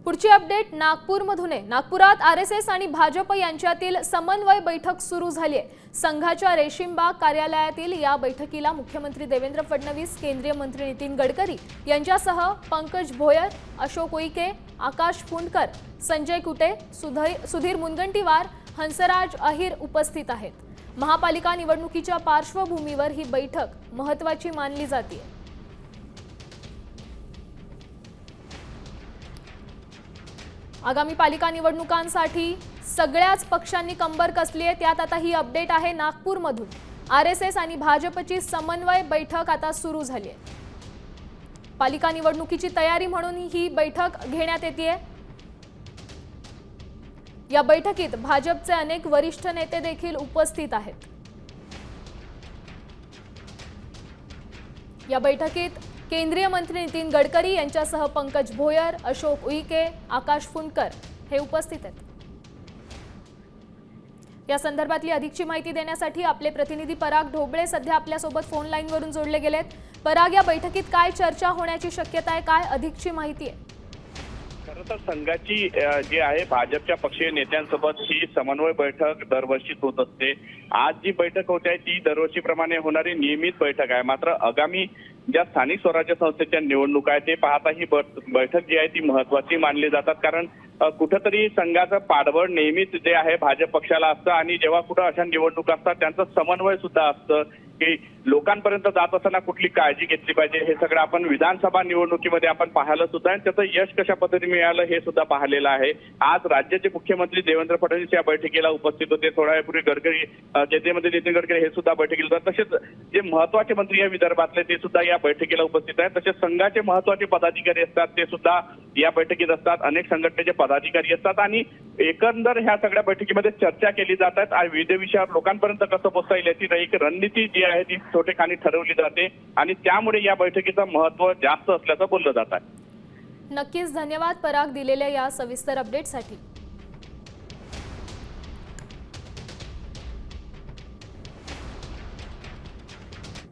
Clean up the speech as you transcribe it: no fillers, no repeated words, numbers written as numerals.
पुढची अपडेट नागपूरमधून आहे। नागपुरात आरएसएस आणि भाजप यांच्यातील समन्वय बैठक सुरू झाली आहे। संघाच्या रेशीमबाग कार्यालयातील या बैठकीला मुख्यमंत्री देवेंद्र फडणवीस, केंद्रीय मंत्री नितीन गडकरी यांच्यासह पंकज भोयर, अशोक उईके, आकाश फुंडकर, संजय कुटे, सुधीर मुनगंटीवार, हंसराज अहिर उपस्थित आहेत। महापालिका निवडणुकीच्या पार्श्वभूमीवर ही बैठक महत्त्वाची मानली जाते। आगामी पालिका निवडणुकांसाठी सगळ्याच पक्षांनी कंबर कसली आहे। त्यात आता ही अपडेट आहे नागपूरमधून। आरएसएस आणि भाजपची समन्वय बैठक आता सुरू झाली आहे। पालिका निवडणुकीची तयारी म्हणून ही बैठक घेण्यात येते। या बैठकीत भाजपचे अनेक वरिष्ठ नेते देखील उपस्थित आहेत। या बैठकीत केंद्रीय मंत्री नितीन गडकरी यांच्यासह पंकज भोयर, अशोक उईके, आकाश फुंडकर हे उपस्थित आहेत। या संदर्भातली अधिकची माहिती देण्यासाठी आपले प्रतिनिधी पराग ढोबळे सध्या आपल्या सोबत फोन लाईनवरून जोडले गेलेत। पराग, या बैठकीत काय चर्चा होण्याची शक्यता आहे, काय अधिकची माहिती आहे? खरं तर संघाची जी आहे भाजपच्या पक्षीय नेत्यांसोबत ही समन्वय बैठक दरवर्षी होत असते। आज जी बैठक होत आहे ती दरवर्षीप्रमाणे होणारी नियमित बैठक आहे। मात्र आगामी ज्या स्थानिक स्वराज्य संस्थेच्या निवडणुका आहे ते पाहता ही बैठक जी आहे ती महत्त्वाची मानली जातात। कारण कुठंतरी संघाचं पाठबळ नेहमीच जे आहे भाजप पक्षाला असतं आणि जेव्हा कुठं अशा निवडणुका असतात त्यांचा समन्वय सुद्धा असतं की लोकांपर्यंत जात असताना कुठली काळजी घेतली पाहिजे हे सगळं आपण विधानसभा निवडणुकीमध्ये आपण पाहिलं सुद्धा आणि त्याचं यश कशा पद्धतीने मिळालं हे सुद्धा पाहिलेलं आहे। आज राज्याचे मुख्यमंत्री देवेंद्र फडणवीस या बैठकीला उपस्थित होते। थोड्या वेळापूर्वी गडकरी, केंद्रीय मंत्री नितीन गडकरी हे सुद्धा बैठकीला होते। तसेच जे महत्त्वाचे मंत्री या विदर्भातले ते सुद्धा या बैठकीला उपस्थित आहेत। तसेच संघाचे महत्त्वाचे पदाधिकारी असतात ते सुद्धा या बैठकीत असतात। अनेक संघटनेचे पदाधिकारी असतात आणि एकंदर ह्या सगळ्या बैठकीमध्ये चर्चा केली जातात आणि विविध विषयावर लोकांपर्यंत कसं पोहोचता येईल याची एक रणनीती जी आहे ती छोटेखानी ठरवली जाते आणि त्यामुळे या बैठकीचं महत्त्व जास्त असल्याचं बोललं जात आहे। नक्कीच धन्यवाद पराग दिलेल्या या सविस्तर अपडेटसाठी।